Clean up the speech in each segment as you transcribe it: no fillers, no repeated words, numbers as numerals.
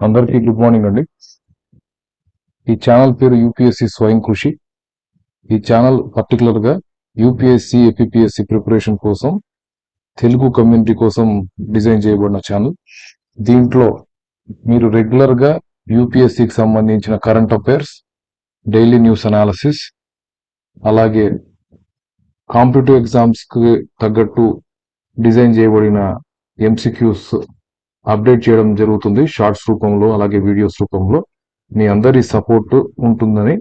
అందరికీ good morning అండి. ఈ ఛానల్ పేరు యూపీఎస్సి స్వయం కృషి. ఈ ఛానల్ పర్టికులర్ గా యూపీఎస్సి ఏపీఎస్సి ప్రిపరేషన్ కోసం తెలుగు కమ్యూనిటీ కోసం డిజైన్ చేయబడిన ఛానల్. దీంట్లో మీరు రెగ్యులర్ గా యూపీఎస్సికి సంబంధించిన current affairs, daily news analysis, అలాగే కాంపిటేటివ్ ఎగ్జామ్స్ కి తగ్గట్టు డిజైన్ చేయబడిన ఎంసీక్యూస్ అప్డేట్ చేయడం జరుగుతుంది షార్ట్స్ రూపంలో, అలాగే వీడియోస్ రూపంలో. మీ అందరి సపోర్ట్ ఉంటుందని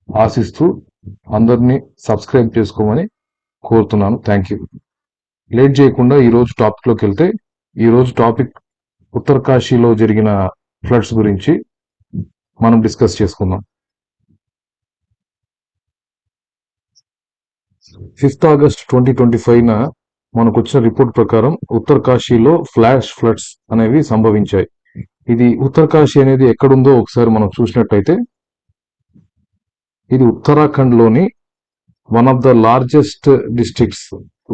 ఆశిస్తూ అందరినీ సబ్స్క్రైబ్ చేసుకోమని కోరుతున్నాను. Thank you. లేట్ చేయకుండా ఈరోజు టాపిక్లోకి వెళ్తే, ఈరోజు టాపిక్ ఉత్తరకాశీలో జరిగిన ఫ్లడ్స్ గురించి మనం డిస్కస్ చేసుకుందాం. 5th ఆగస్ట్ 2025 మనకు వచ్చిన రిపోర్ట్ ప్రకారం ఉత్తరకాశీలో ఫ్లాష్ ఫ్లడ్స్ అనేవి సంభవించాయి. ఇది ఉత్తరకాశీ అనేది ఎక్కడుందో ఒకసారి మనం చూసినట్టయితే, ఇది ఉత్తరాఖండ్ లోని one of the largest districts.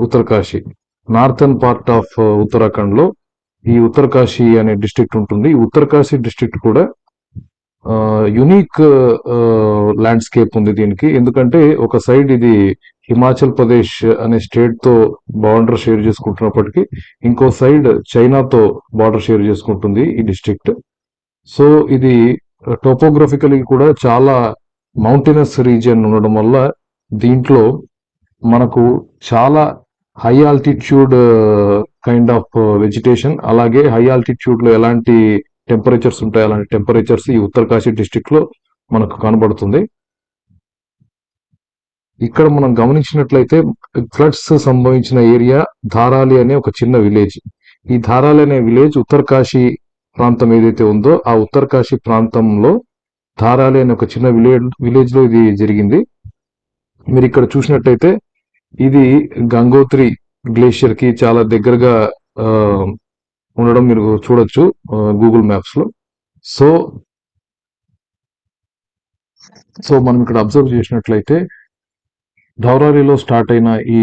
Uttarkashi northern part of Uttarakhand లో ఈ ఉత్తరకాశీ అనే డిస్ట్రిక్ట్ ఉంటుంది. ఈ ఉత్తరకాశీ డిస్ట్రిక్ట్ కూడా యునిక్ ల్యాండ్స్కేప్ ఉంది దీనికి. ఎందుకంటే ఒక సైడ్ ఇది హిమాచల్ ప్రదేశ్ అనే స్టేట్ తో బార్డర్ షేర్ చేసుకుంటున్నప్పటికీ, ఇంకో సైడ్ చైనాతో బార్డర్ షేర్ చేసుకుంటుంది ఈ డిస్ట్రిక్ట్. సో ఇది టోపోగ్రఫికలీ కూడా చాలా మౌంటైనస్ రీజియన్ ఉండడం వల్ల దీంట్లో మనకు చాలా high altitude kind of vegetation, అలాగే హై ఆల్టిట్యూడ్ లో ఎలాంటి టెంపరేచర్స్ ఉంటాయి అలాంటి టెంపరేచర్స్ ఈ ఉత్తరకాశీ డిస్ట్రిక్ట్ లో మనకు కనబడుతుంది. ఇక్కడ మనం గమనించినట్లయితే ఫ్లడ్స్ సంభవించిన ఏరియా ధారాలి అనే ఒక చిన్న విలేజ్. ఈ ధారాలి అనే విలేజ్ ఉత్తరకాశీ ప్రాంతం ఏదైతే ఉందో ఆ ఉత్తరకాశీ ప్రాంతంలో ధారాలి అనే ఒక చిన్న విలేజ్ లో ఇది జరిగింది. మీరు ఇక్కడ చూసినట్టయితే ఇది గంగోత్రి గ్లేషియర్ కి చాలా దగ్గరగా ఉండడం మీరు చూడొచ్చు గూగుల్ మ్యాప్స్ లో. సో మనం ఇక్కడ అబ్జర్వ్ చేసినట్లయితే ధౌరాలిలో స్టార్ట్ అయిన ఈ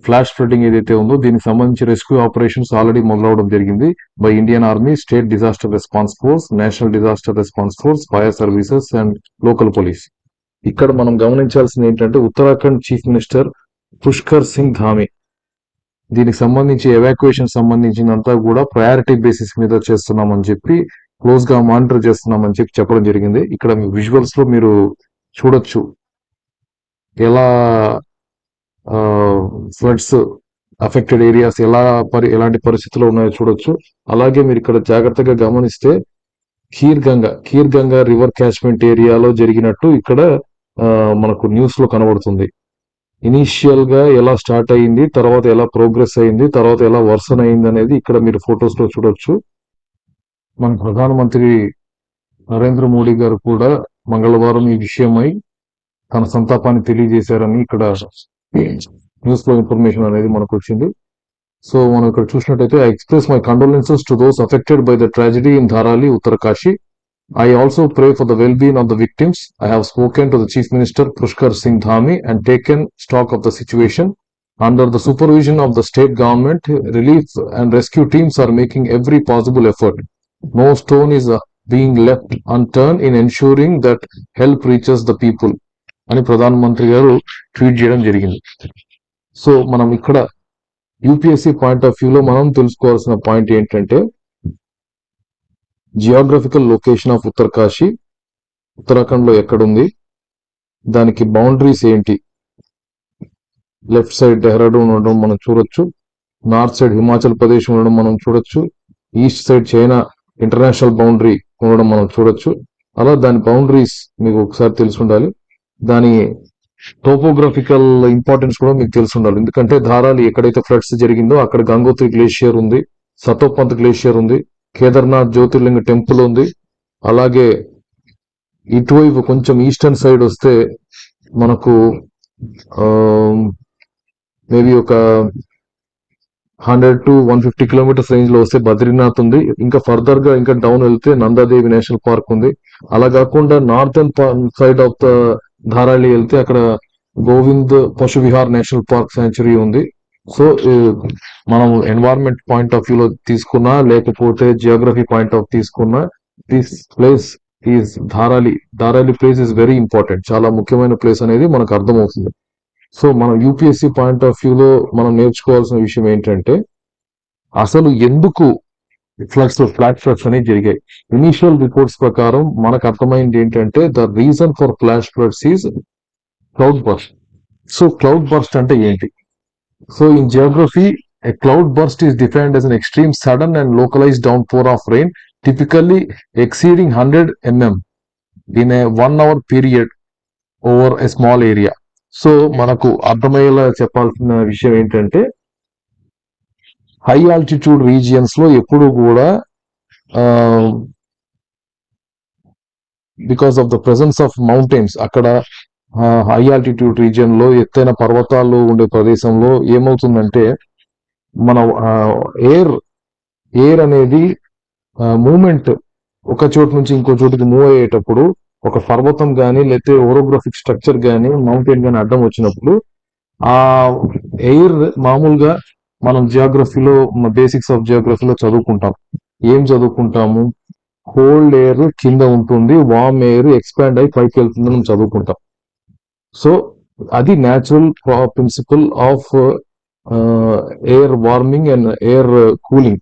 ఫ్లాష్ ఫ్లడ్డింగ్ ఏదైతే ఉందో దీనికి సంబంధించి రెస్క్యూ ఆపరేషన్స్ ఆల్రెడీ మొదలవడం జరిగింది by Indian army, state disaster response force, national disaster response force, fire services and local police. ఇక్కడ మనం గమనించాల్సింది ఏంటంటే ఉత్తరాఖండ్ చీఫ్ మినిస్టర్ పుష్కర్ సింగ్ ధామి దీనికి సంబంధించి ఎవాక్యుయేషన్ సంబంధించినంతా కూడా ప్రయారిటీ బేసిస్ మీద చేస్తున్నామని చెప్పి, క్లోజ్ గా మానిటర్ చేస్తున్నామని చెప్పి చెప్పడం జరిగింది. ఇక్కడ విజువల్స్ లో మీరు చూడొచ్చు ఎలా ఫ్లడ్స్ అఫెక్టెడ్ ఏరియాస్ ఎలాంటి పరిస్థితుల్లో ఉన్నాయో చూడొచ్చు. అలాగే మీరు ఇక్కడ జాగ్రత్తగా గమనిస్తే ఖీర్ గంగా రివర్ క్యాచ్మెంట్ ఏరియాలో జరిగినట్టు ఇక్కడ మనకు న్యూస్ లో కనబడుతుంది. ఇనీషియల్ గా ఎలా స్టార్ట్ అయింది, తర్వాత ఎలా ప్రోగ్రెస్ అయింది, తర్వాత ఎలా వర్సన్ అయింది అనేది ఇక్కడ మీరు ఫొటోస్ లో చూడొచ్చు. మన ప్రధానమంత్రి నరేంద్ర మోడీ గారు కూడా మంగళవారం ఈ విషయమై తన సంతాపాన్ని తెలియజేశారని ఇక్కడ న్యూస్ లో ఇన్ఫర్మేషన్ అనేది మనకు వచ్చింది. సో మనం ఇక్కడ చూసినట్టయితే, I express my condolences to those affected by the tragedy in Dharali, Uttarkashi. I also pray for the well-being of the victims. I have spoken to the Chief Minister Pushkar Singh Dhami and taken stock of the situation. Under the supervision of the state government, relief and rescue teams are making every possible effort. No stone is being left unturned in ensuring that help reaches the people. అని ప్రధానమంత్రి గారు tweet చేయడం జరిగింది. So మనం ఇక్కడ UPSC point of వ్యూలో మనం తెలుసుకోవాల్సిన పాయింట్ ఏంటంటే, geographical location of Uttarkashi Uttarakhand లో ఎక్కడుంది, దానికి బౌండరీస్ ఏంటి. లెఫ్ట్ సైడ్ డెహ్రాడూన్ ఉండడం మనం చూడొచ్చు, నార్త్ సైడ్ హిమాచల్ ప్రదేశ్ ఉండడం మనం చూడొచ్చు, east side China international boundary ఉండడం మనం చూడొచ్చు. అలా దాని బౌండరీస్ మీకు ఒకసారి తెలిసి ఉండాలి. దాని టోపోగ్రఫికల్ ఇంపార్టెన్స్ కూడా మీకు తెలిసి ఉండాలి. ఎందుకంటే ధారాలి ఎక్కడైతే ఫ్లడ్స్ జరిగిందో అక్కడ గంగోత్రి గ్లేషియర్ ఉంది, సతోపంత్ గ్లేషియర్ ఉంది, కేదార్నాథ్ జ్యోతిర్లింగ టెంపుల్ ఉంది. అలాగే ఇటువైపు కొంచెం ఈస్టర్న్ సైడ్ వస్తే మనకు మేబీ ఒక 100 to 150 కిలోమీటర్స్ రేంజ్ లో వస్తే బద్రీనాథ్ ఉంది. ఇంకా ఫర్దర్ గా ఇంకా డౌన్ వెళ్తే నందాదేవి నేషనల్ పార్క్ ఉంది. అలా కాకుండా northern side of the Dharali వెళ్తే అక్కడ Govind Pashu Vihar national park sanctuary ఉంది. సో మనం ఎన్వైరన్మెంట్ పాయింట్ ఆఫ్ వ్యూలో తీసుకున్నా లేకపోతే జియోగ్రఫీ పాయింట్ ఆఫ్ తీసుకున్నా this place is Dharali place is very important. చాలా ముఖ్యమైన ప్లేస్ అనేది మనకు అర్థమవుతుంది. సో మనం యూపీఎస్సీ పాయింట్ ఆఫ్ వ్యూలో మనం నేర్చుకోవాల్సిన విషయం ఏంటంటే అసలు ఎందుకు ఫ్లాట్ ఫ్లడ్స్ అనేవి జరిగాయి. ఇనీషియల్ రిపోర్ట్స్ ప్రకారం మనకు అర్థమైంది ఏంటంటే the reason for flash floods is cloud burst. So cloud burst అంటే ఏంటి? So in geography, a cloud burst is defined as an extreme sudden and localized downpour of rain, typically exceeding 100 mm in a 1 hour period over a small area. So మనకు అర్థమయ్యేలా చెప్పాల్సిన విషయం ఏంటంటే high altitude regions లో ఎప్పుడు కూడా because of the presence of mountains, అక్కడ high altitude region లో ఎత్తైన పర్వతాలు ఉండే ప్రదేశంలో ఏమవుతుందంటే మన ఎయిర్ అనేది మూమెంట్ ఒక చోటు నుంచి ఇంకో చోటుకి మూవ్ అయ్యేటప్పుడు ఒక పర్వతం కానీ లేకపోతే ఓరోగ్రఫిక్ స్ట్రక్చర్ కానీ మౌంటైన్ కానీ అడ్డం వచ్చినప్పుడు ఆ ఎయిర్ మామూలుగా మనం జియోగ్రఫీలో బేసిక్స్ ఆఫ్ జియోగ్రఫీలో చదువుకుంటాం. ఏం చదువుకుంటాము? కోల్డ్ ఎయిర్ కింద ఉంటుంది, వార్మ్ ఎయిర్ ఎక్స్పాండ్ అయి పైకి వెళ్తుంది మనం చదువుకుంటాం. సో అది natural principle of air warming and air cooling,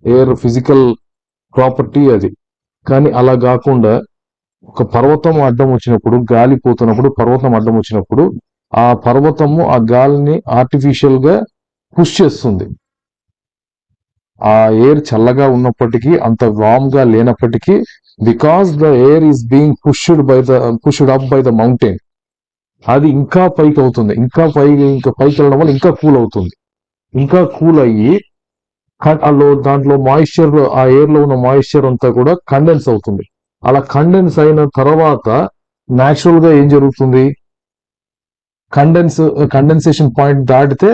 air physical property అది. కానీ అలా కాకుండా ఒక పర్వతం అడ్డం వచ్చినప్పుడు, గాలి పోతున్నప్పుడు పర్వతం అడ్డం వచ్చినప్పుడు ఆ పర్వతము ఆ గాలిని ఆర్టిఫిషియల్ గా పుష్ చేస్తుంది. ఆ ఎయిర్ చల్లగా ఉన్నప్పటికీ, అంత వార్మ్ గా లేనప్పటికీ, because the air is being pushed up by the mountain, అది ఇంకా పైకి అవుతుంది. ఇంకా పైకి వెళ్ళడం వల్ల ఇంకా కూల్ అవుతుంది. ఇంకా కూల్ అయ్యి దాంట్లో మాయిశ్చర్, ఆ ఎయిర్ లో ఉన్న మాయిశ్చర్ అంతా కూడా కండెన్స్ అవుతుంది. అలా కండెన్స్ అయిన తర్వాత న్యాచురల్ గా ఏం జరుగుతుంది? కండెన్సేషన్ పాయింట్ దాటితే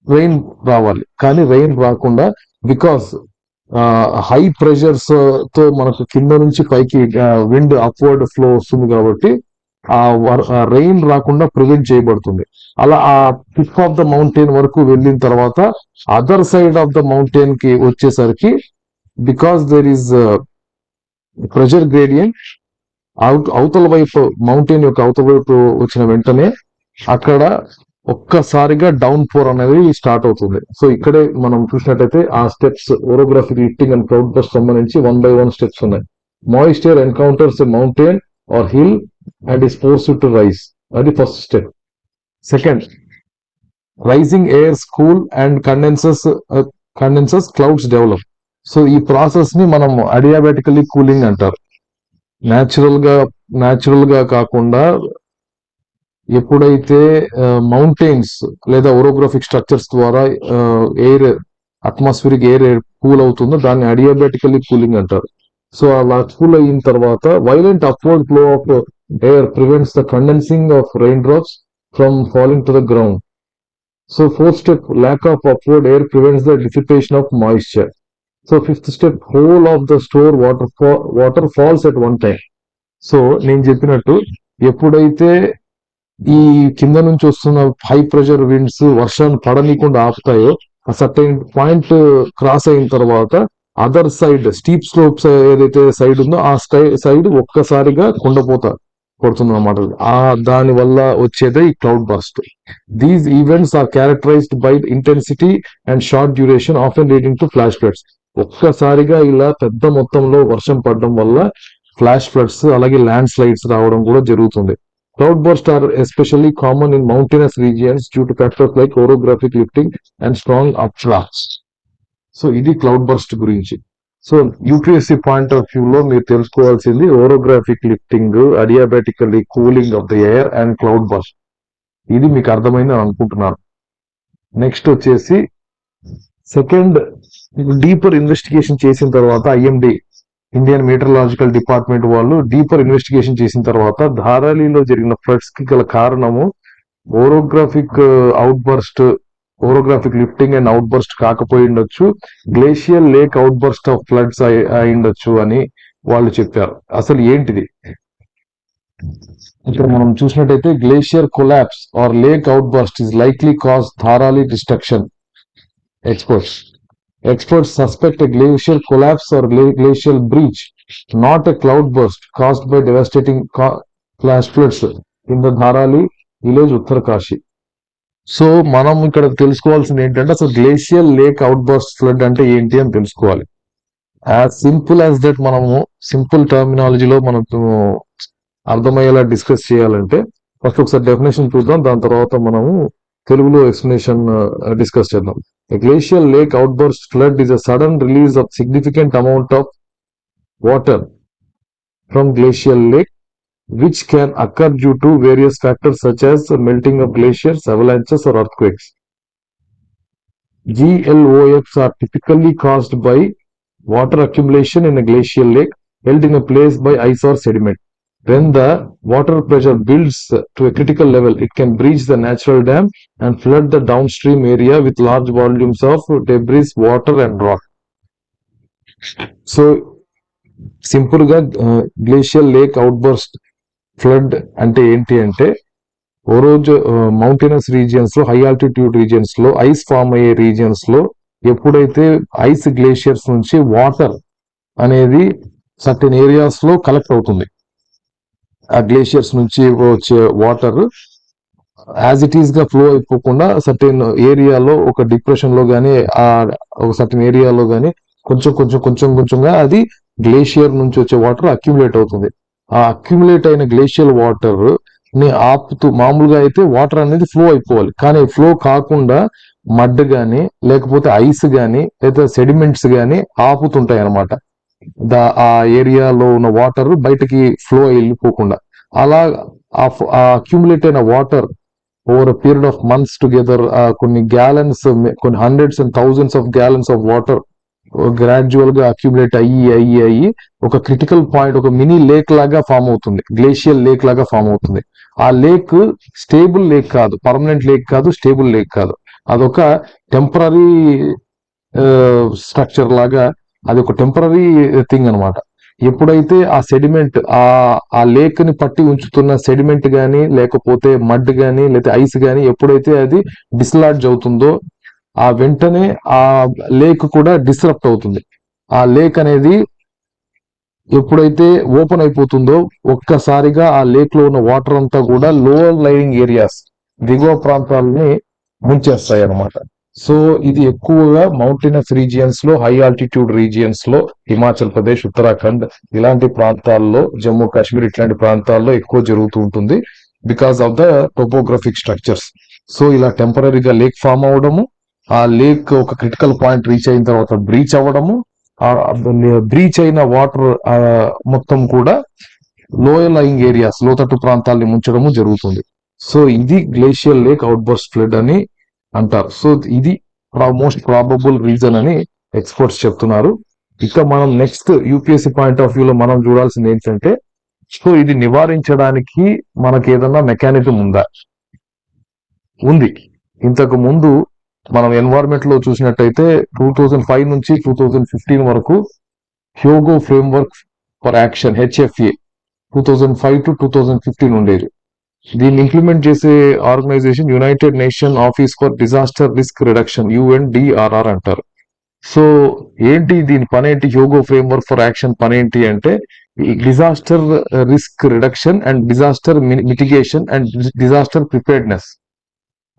రెయిన్ రావాలి. కానీ రెయిన్ రాకుండా, బికాస్ హై ప్రెషర్స్ తో మనకు కింద నుంచి పైకి విండ్ అప్వర్డ్ ఫ్లో వస్తుంది కాబట్టి ఆ రెయిన్ రాకుండా ప్రివెంట్ చేయబడుతుంది. అలా ఆ పిక్ ఆఫ్ ద మౌంటైన్ వరకు వెళ్ళిన తర్వాత other side of the mountain కి వచ్చేసరికి, because there is pressure gradient, అవతల వైపు మౌంటైన్ యొక్క అవతల వైపు వచ్చిన వెంటనే అక్కడ ఒక్కసారిగా డౌన్ పోర్ అనేది స్టార్ట్ అవుతుంది. సో ఇక్కడే మనం చూసినట్టయితే ఆ steps, orographic lifting and cloudburst సంబంధించి 1 by 1 స్టెప్స్ ఉన్నాయి. Moisture encounters a mountain or hill and is forced to rise. అది first step. Second, rising airs cool and condenses clouds develop. So ఈ process ని మనం అడియాబాటికల్లీ cooling అంటారు. Natural గా కాకుండా ఎప్పుడైతే మౌంటైన్స్ లేదా ఓరోగ్రఫిక్ స్ట్రక్చర్స్ ద్వారా ఎయిర్, అట్మాస్ఫిరిక్ ఎయిర్ కూల్ అవుతుందో దాన్ని అడియాబాటికల్లీ కూలింగ్ అంటారు. సో అలా కూల్ అయిన తర్వాత violent upward flow of air prevents the condensing of raindrops from falling to the ground. So fourth step, lack of upward air prevents the dissipation of moisture. So fifth step, whole of the store water falls at one time. So నేను చెప్పినట్టు ఎప్పుడైతే ఈ కింద నుంచి వస్తున్న high pressure winds వర్షాన్ని పడనీయకుండా ఆపుతాయో, ఆ certain point cross అయిన తర్వాత అదర్ సైడ్ స్టీప్ స్లోప్స్ ఏదైతే సైడ్ ఉందో ఆ సైడ్ ఒక్కసారిగా కుండపోతారు పడుతుంది అన్నమాట. దాని వల్ల వచ్చేదే ఈ cloudburst. These events are characterized by intensity and short duration, often leading to flash floods. ఒక్కసారిగా ఇలా పెద్ద మొత్తంలో వర్షం పడడం వల్ల ఫ్లాష్ ఫ్లడ్స్, అలాగే ల్యాండ్ స్లైడ్స్ రావడం కూడా జరుగుతుంది. Cloudburst are especially common in mountainous regions due to factors like orographic lifting and strong updrafts. So ఇది క్లౌడ్ బర్స్ట్ గురించి. So UPSC point of view లో మీరు తెలుసుకోవాల్సింది orographic lifting, adiabatically cooling of the air and cloud burst. ఇది మీకు అర్థమైంది అనుకుంటున్నాను. Next వచ్చేసి సెకండ్, డీపర్ ఇన్వెస్టిగేషన్ చేసిన తర్వాత ఐఎండి, ఇండియన్ మెటీరియలాజికల్ డిపార్ట్మెంట్ వాళ్ళు డీపర్ ఇన్వెస్టిగేషన్ చేసిన తర్వాత ధారాలిలో జరిగిన ఫ్లడ్స్ కి గల కారణము orographic outburst, orographic lifting and outburst కాకపోయి ఉండొచ్చు, glacial lake outburst of floods అయి ఉండొచ్చు అని వాళ్ళు చెప్పారు. అసలు ఏంటిది? ఇక్కడ మనం చూసినట్టయితే glacier collapse or lake outburst is likely cause Dharali destruction. Experts suspect a glacial collapse or glacial breach, not a cloud burst caused by devastating flash floods in the Dharali village, Uttarkashi. So మనం ఇక్కడ తెలుసుకోవాల్సింది ఏంటంటే అసలు glacial lake out burst flood అంటే ఏంటి అని తెలుసుకోవాలి. As simple as that మనము సింపుల్ టర్మినాలజీలో మనం అర్థమయ్యేలా డిస్కస్ చేయాలంటే ఫస్ట్ ఒకసారి డెఫినేషన్ చూద్దాం, దాని తర్వాత మనము తెలుగులో ఎక్స్ప్లెనేషన్ డిస్కస్ చేద్దాం. A glacial lake outburst flood is a sudden release of significant amount of water from glacial lake, which can occur due to various factors such as melting of glaciers, avalanches, or earthquakes. GLOFs are typically caused by water accumulation in a glacial lake held in a place by ice or sediment. When the water pressure builds to a critical level, it can breach the natural dam and flood the downstream area with large volumes of debris, water and rock. So, simple ga glacial lake outburst flood ante enti ante ఓ రోజు mountainous regions లో, high altitude regions లో, ice form అయ్యే regions లో ఎప్పుడైతే ice glaciers నుంచి water అనేది certain areas లో collect అవుతుంది, ఆ గ్లేషియర్స్ నుంచి వచ్చే వాటర్ యాజ్ ఇట్ ఈస్ గా ఫ్లో అయిపోకుండా సర్టెన్ ఏరియాలో ఒక డిప్రెషన్ లో గానీ ఒక సర్టెన్ ఏరియాలో గానీ కొంచెంగా అది గ్లేషియర్ నుంచి వచ్చే వాటర్ అక్యుములేట్ అవుతుంది. ఆ అక్యుములేట్ అయిన గ్లేషియల్ వాటర్ ని ఆపుతూ, మామూలుగా అయితే వాటర్ అనేది ఫ్లో అయిపోవాలి, కానీ ఫ్లో కాకుండా మడ్ గానీ లేకపోతే ఐస్ గానీ లేదా సెడిమెంట్స్ గానీ ఆపుతుంటాయి అన్నమాట. ఆ ఏరియాలో ఉన్న వాటర్ బయటకి ఫ్లో వెళ్ళిపోకుండా. అలా ఆ అక్యుములేట్ అయిన water over period of months together కొన్ని గ్యాలన్స్, కొన్ని hundreds and thousands of gallons of water gradual గా అక్యుములేట్ అయ్యి ఒక క్రిటికల్ పాయింట్, ఒక మినీ లేక్ లాగా ఫామ్ అవుతుంది, గ్లేషియల్ లేక్ లాగా ఫామ్ అవుతుంది. ఆ లేక్ స్టేబుల్ లేక్ కాదు, పర్మనెంట్ లేక్ కాదు, స్టేబుల్ లేక్ కాదు, అదొక టెంపరీ స్ట్రక్చర్ లాగా, అది ఒక టెంపరీ థింగ్ అనమాట. ఎప్పుడైతే ఆ సెడిమెంట్, ఆ లేక్ ని పట్టి ఉంచుతున్న సెడిమెంట్ గానీ లేకపోతే మడ్ గానీ లేకపోతే ఐస్ గానీ ఎప్పుడైతే అది డిస్లాడ్జ్ అవుతుందో ఆ వెంటనే ఆ లేక్ కూడా డిస్రప్ట్ అవుతుంది. ఆ లేక్ అనేది ఎప్పుడైతే ఓపెన్ అయిపోతుందో ఒక్కసారిగా ఆ లేక్ లో ఉన్న వాటర్ అంతా కూడా లోవర్ లైయింగ్ ఏరియాస్, దిగువ ప్రాంతాలని ముంచేస్తాయి అన్నమాట. సో ఇది ఎక్కువగా మౌంటైనస్ రీజియన్స్ లో, హై ఆల్టిట్యూడ్ రీజియన్స్ లో, హిమాచల్ ప్రదేశ్, ఉత్తరాఖండ్ ఇలాంటి ప్రాంతాల్లో, జమ్మూ కాశ్మీర్ ఇట్లాంటి ప్రాంతాల్లో ఎక్కువ జరుగుతూ ఉంటుంది, because of the topographic structures. So ఇలా టెంపరీగా లేక్ ఫామ్ అవడము, ఆ లేక్ ఒక క్రిటికల్ పాయింట్ రీచ్ అయిన తర్వాత బ్రీచ్ అవ్వడము, బ్రీచ్ అయిన వాటర్ మొత్తం కూడా లోయర్ లయింగ్ ఏరియాస్, లోతట్టు ప్రాంతాల్ని ముంచడము జరుగుతుంది. సో ఇది glacial lake out burst flood అని అంటారు. సో ఇది మోస్ట్ ప్రాబబుల్ రీజన్ అని ఎక్స్పర్ట్స్ చెప్తున్నారు. ఇక మనం నెక్స్ట్ యూపీఎస్సీ పాయింట్ ఆఫ్ వ్యూలో మనం చూడాల్సింది ఏంటంటే, సో ఇది నివారించడానికి మనకి ఏదన్నా మెకానిజం ఉందా? ఉంది. ఇంతకు ముందు మనం ఎన్వైరన్మెంట్ లో చూసినట్టయితే 2005 నుంచి 2015 వరకు Hyogo framework for action, HFA 2005 to 2015 ఉండేది. దీన్ని ఇంప్లిమెంట్ చేసే organisation united nation office for disaster risk reduction, UNDRR అంటారు. సో ఏంటి దీని పనేంటి? హ్యోగో ఫ్రేమ్వర్క్ ఫర్ యాక్షన్ పనేంటి అంటే disaster risk reduction and disaster mitigation and disaster preparedness.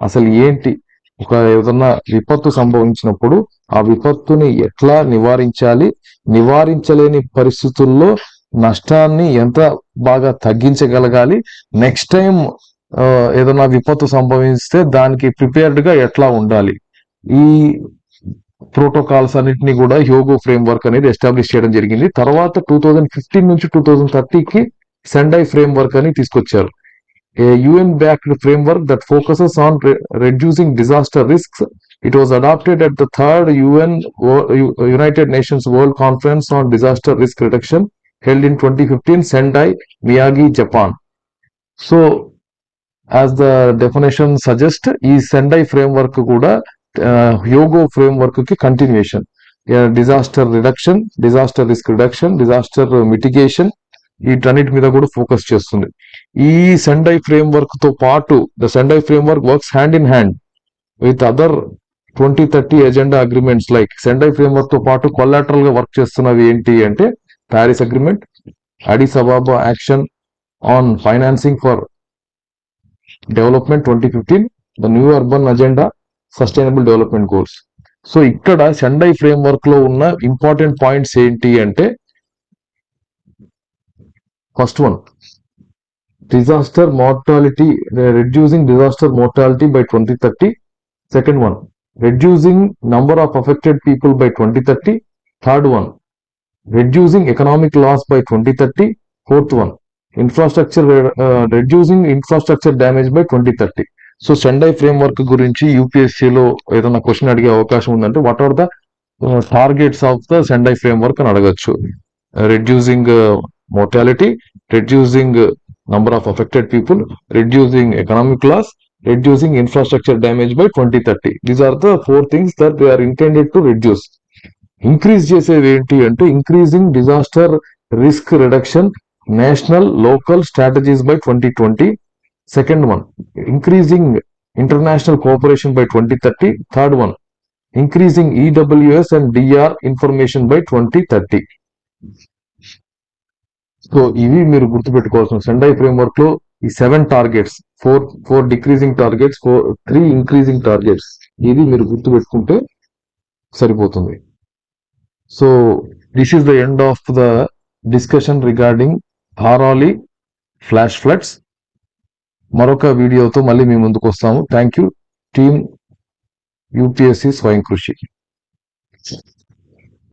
అసలు ఏంటి? ఒక ఏదన్నా విపత్తు సంభవించినప్పుడు ఆ విపత్తుని ఎట్లా నివారించాలి, నివారించలేని పరిస్థితుల్లో నష్టాన్ని ఎంత బాగా తగ్గించగలగాలి, నెక్స్ట్ టైం ఏదన్నా విపత్తు సంభవిస్తే దానికి ప్రిపేర్డ్ గా ఎట్లా ఉండాలి, ఈ ప్రోటోకాల్స్ అన్నిటిని కూడా హ్యోగో ఫ్రేమ్వర్క్ అనేది ఎస్టాబ్లిష్ చేయడం జరిగింది. తర్వాత 2015 నుంచి 2030కి సెండై ఫ్రేమ్వర్క్ అని తీసుకొచ్చారు. A UN-backed framework that focuses on reducing disaster risks. It was adopted at the third United Nations World Conference on Disaster Risk Reduction held in 2015, Sendai, Miyagi, Japan. So, as the definition suggests, ఈ సెండై framework కూడా Hyogo framework కి continuation. Disaster reduction, disaster risk reduction, disaster mitigation, వీటన్నిటి మీద కూడా focus చేస్తుంది. ఈ సెండై framework తో పాటు the Sendai framework works hand in hand with other 2030 agenda agreements. Like Sendai framework తో పాటు కొలాటరల్ గా వర్క్ చేస్తున్నవి ఏంటి అంటే Paris agreement, Addis Ababa action on financing for development 2015, the new urban agenda, sustainable development goals. So ఇక్కడ Sendai framework లో ఉన్న important points ఏంటి అంటే first one, disaster mortality, reducing disaster mortality by 2030. Second one, reducing number of affected people by 2030. Third one, reducing economic loss by 2030. Fourth one, reducing infrastructure damage by 2030. So Sendai framework గురించి యూపీఎస్సీలో ఏదైనా question అడిగే అవకాశం ఉందంటే what are the targets of the Sendai framework అని అడగచ్చు. Reducing mortality, reducing number of affected people, reducing economic loss, reducing infrastructure damage by 2030. These are the 4 things that they are intended to reduce. Increase చేసేవి ఏంటి అంటే increasing disaster risk reduction, national local strategies by 2020. Second one, increasing international cooperation by 2030. Third one, increasing EWS and DR information by 2030. So ఇవి మీరు గుర్తుపెట్టుకోవాల్సిన Sendai framework లో ఈ 7 targets, 4 decreasing targets, 3 increasing targets, ఇది మీరు గుర్తుపెట్టుకుంటే సరిపోతుంది. So this is the end of the discussion regarding Dharali flash floods. మరొక వీడియోతో మళ్ళీ మీ ముందుకు వస్తాము. థ్యాంక్ యూ టీమ్ యూపీఎస్సీ స్వయం కృషి.